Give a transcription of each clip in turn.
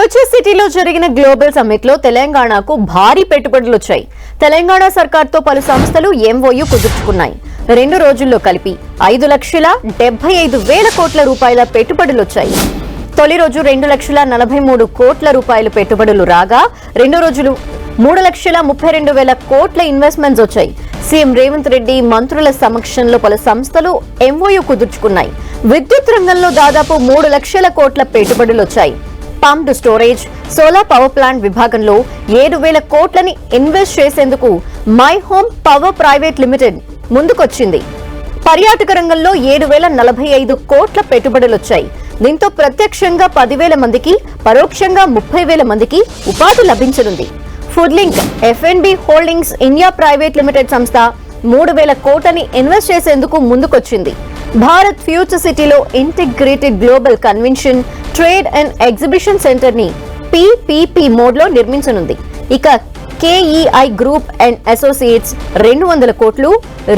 Future సిటీలో జరిగిన global summit లో తెలంగాణకు భారీ పెట్టుబడులు వచ్చాయి. తెలంగాణ సర్కార్తో పలు సంస్థలు ఎంఓయూ కుదుర్చుకున్నాయి. 2 రోజుల్లో కలిపి 5,75,000 కోట్ల రూపాయల పెట్టుబడులు వచ్చాయి. తొలి రోజు 2,43 కోట్ల రూపాయల పెట్టుబడులు రాగా, రెండో రోజులు 3,32,000 కోట్ల ఇన్వెస్ట్మెంట్స్ వచ్చాయి. సీఎం రేవంత్ రెడ్డి మంత్రుల సమక్షంలో పలు సంస్థలు ఎంఓయూ కుదుర్చుకున్నాయి. విద్యుత్ రంగంలో దాదాపు 3 లక్షల కోట్ల పెట్టుబడులు వచ్చాయి. Pumped storage, solar power plant విభాగంలో 7,000 కోట్లని ఇన్వెస్ట్ చేసేందుకు My Home Power Private Limited ముందుకొచ్చింది. పర్యాటక రంగంలో 7,045 కోట్ల పెట్టుబడులు వచ్చాయి. దీంతో ప్రత్యక్షంగా 10,000 మందికి, పరోక్షంగా 30,000 మందికి ఉపాధి లభించనుంది. Food Link FNB Holdings India Private Limited సంస్థ 3,000 కోట్లని ఇన్వెస్ట్ చేసేందుకు ముందుకొచ్చింది. భారత్ ఫ్యూచర్ సిటీలో integrated global convention, trade and exhibition centre ని పీపీపీ మోడ్ లో నిర్మించనుంది. ఇక కేఈఐ గ్రూప్ అండ్ అసోసియేట్స్ 200 కోట్లు,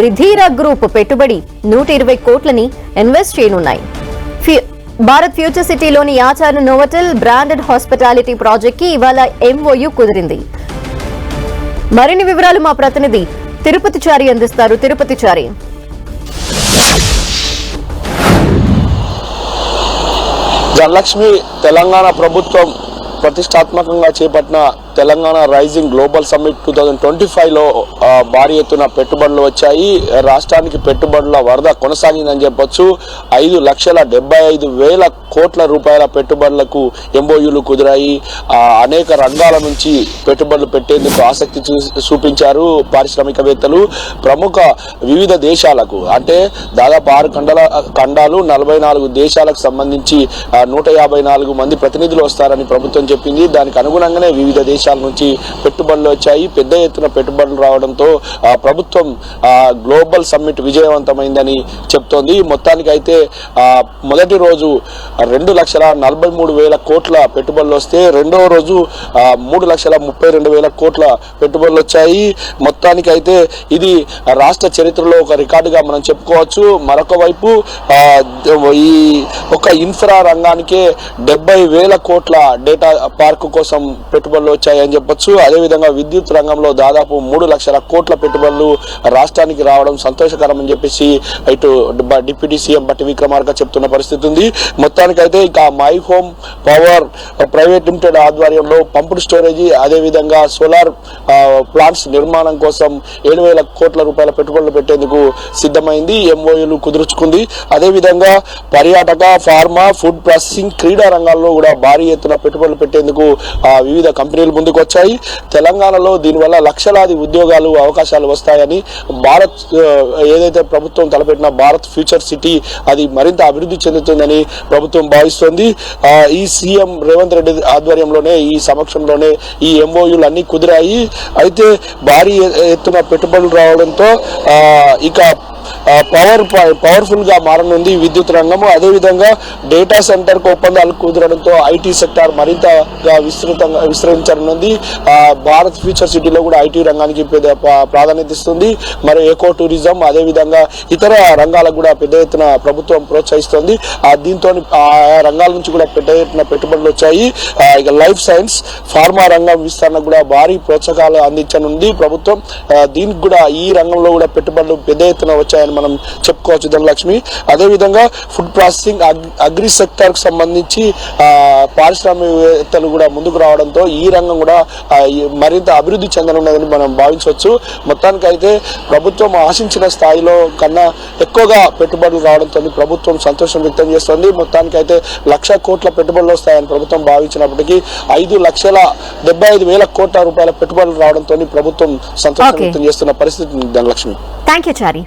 రిధీరా గ్రూప్ పెట్టుబడి 120 కోట్లని ఇన్వెస్ట్ చేయనున్నాయి. భారత్ ఫ్యూచర్ సిటీలోని ఆచార్య నోవోటెల్ బ్రాండెడ్ హాస్పిటాలిటీ ప్రాజెక్ట్ కి ఇవాళ ఎంఓయూ కుదిరింది. మరిన్ని వివరాలు మా ప్రతినిధి తిరుపతి చారి అందిస్తారు. తిరుపతి చారి, ధనలక్ష్మి, తెలంగాణ ప్రభుత్వం ప్రతిష్టాత్మకంగా చేపట్టిన తెలంగాణ రైజింగ్ గ్లోబల్ సమ్మిట్ 2025లో భారీ ఎత్తున పెట్టుబడులు వచ్చాయి. రాష్ట్రానికి పెట్టుబడుల వరద కొనసాగిందని చెప్పొచ్చు. 5,75,000 కోట్ల రూపాయల పెట్టుబడులకు ఎంఓయూలు కుదిరాయి. అనేక రంగాల నుంచి పెట్టుబడులు పెట్టేందుకు ఆసక్తి చూపించారు పారిశ్రామికవేత్తలు. ప్రముఖ వివిధ దేశాలకు, అంటే దాదాపు 6 ఖండాలు 44 దేశాలకు సంబంధించి 154 మంది ప్రతినిధులు వస్తారని ప్రభుత్వం చెప్పింది. దానికి అనుగుణంగానే వివిధ దేశాల నుంచి పెట్టుబడులు వచ్చాయి. పెద్ద ఎత్తున పెట్టుబడులు రావడంతో ప్రభుత్వం గ్లోబల్ సమ్మిట్ విజయవంతమైందని చెప్తోంది. మొత్తానికి అయితే మొదటి రోజు 2,43,000 కోట్ల పెట్టుబడులు వస్తే, రెండవ రోజు 3,32,000 కోట్ల పెట్టుబడులు వచ్చాయి. మొత్తానికి అయితే ఇది రాష్ట్ర చరిత్రలో ఒక రికార్డుగా మనం చెప్పుకోవచ్చు. మరొక వైపు ఈ ఒక ఇన్ఫ్రా రంగానికే 70,000 కోట్ల డేటా పార్క్ కోసం పెట్టుబడులు వచ్చాయని చెప్పొచ్చు. అదేవిధంగా విద్యుత్ రంగంలో దాదాపు 3 లక్షల కోట్ల పెట్టుబడులు రాష్ట్రానికి రావడం సంతోషకరం అని చెప్పేసి ఇటు డిప్యూటీ సీఎం బట్టి విక్రమార్క చెప్తున్న పరిస్థితి ఉంది. మొత్తానికైతే ఇక my Home Power Private limited ఆధ్వర్యంలో పంప్డ్ స్టోరేజీ, అదేవిధంగా సోలార్ ప్లాంట్స్ నిర్మాణం కోసం 7,000 కోట్ల రూపాయల పెట్టుబడులు పెట్టేందుకు సిద్ధమైంది. ఎంఓయూలు కుదుర్చుకుంది. అదేవిధంగా పర్యాటక, ఫార్మా, ఫుడ్ ప్రాసెసింగ్, క్రీడా రంగాల్లో కూడా భారీ ఎత్తున పెట్టుబడులు పెట్టేందుకు వివిధ కంపెనీలు ముందుకు వచ్చాయి. తెలంగాణలో దీనివల్ల లక్షలాది ఉద్యోగాలు, అవకాశాలు వస్తాయని భారత్ ఏదైతే ప్రభుత్వం తలపెట్టిన భారత్ ఫ్యూచర్ సిటీ అది మరింత అభివృద్ధి చెందుతుందని ప్రభుత్వం భావిస్తోంది. ఈ సీఎం రేవంత్ రెడ్డి ఆధ్వర్యంలోనే, ఈ సమక్షంలోనే ఈ ఎంఓయూలు అన్ని కుదిరాయి. అయితే భారీ ఎత్తున పెట్టుబడులు రావడంతో ఇక పవర్ఫుల్ గా మారనుంది విద్యుత్ రంగము. అదేవిధంగా డేటా సెంటర్ కు ఒప్పందాలు కుదరడంతో ఐటీ సెక్టార్ మరింతగా విస్తరించనుంది. భారత్ ఫ్యూచర్ సిటీలో కూడా ఐటీ రంగానికి ప్రాధాన్యత ఇస్తుంది. మరి ఎకో టూరిజం, అదేవిధంగా ఇతర రంగాలకు కూడా పెద్ద ఎత్తున ప్రభుత్వం ప్రోత్సహిస్తుంది. దీంతో ఆ రంగాల నుంచి కూడా పెద్ద ఎత్తున పెట్టుబడులు వచ్చాయి. ఇక లైఫ్ సైన్స్, ఫార్మా రంగం విస్తరణకు కూడా భారీ ప్రోత్సాహాలు అందించనుంది ప్రభుత్వం. దీనికి కూడా ఈ రంగంలో కూడా పెట్టుబడులు పెద్ద ఎత్తున వచ్చాయని మనం చెప్పుకోవచ్చు ధనలక్ష్మి. అదేవిధంగా ఫుడ్ ప్రాసెసింగ్, అగ్రి సెక్టర్ కు సంబంధించి పారిశ్రామికవేత్తలు కూడా ముందుకు రావడంతో ఈ రంగం కూడా మరింత అభివృద్ధి చెందనున్నదని మనం భావించవచ్చు. మొత్తానికి అయితే ప్రభుత్వం ఆశించిన స్థాయిలో కన్నా ఎక్కువగా పెట్టుబడులు రావడంతో ప్రభుత్వం సంతోషం వ్యక్తం చేస్తోంది. మొత్తానికి అయితే 1,00,000 కోట్ల పెట్టుబడులు వస్తాయని ప్రభుత్వం భావించినప్పటికీ 5,75,000 కోట్ల రూపాయల పెట్టుబడులు రావడంతో ప్రభుత్వం సంతోషం వ్యక్తం చేస్తున్న పరిస్థితి ధనలక్ష్మి. Thank you Chari.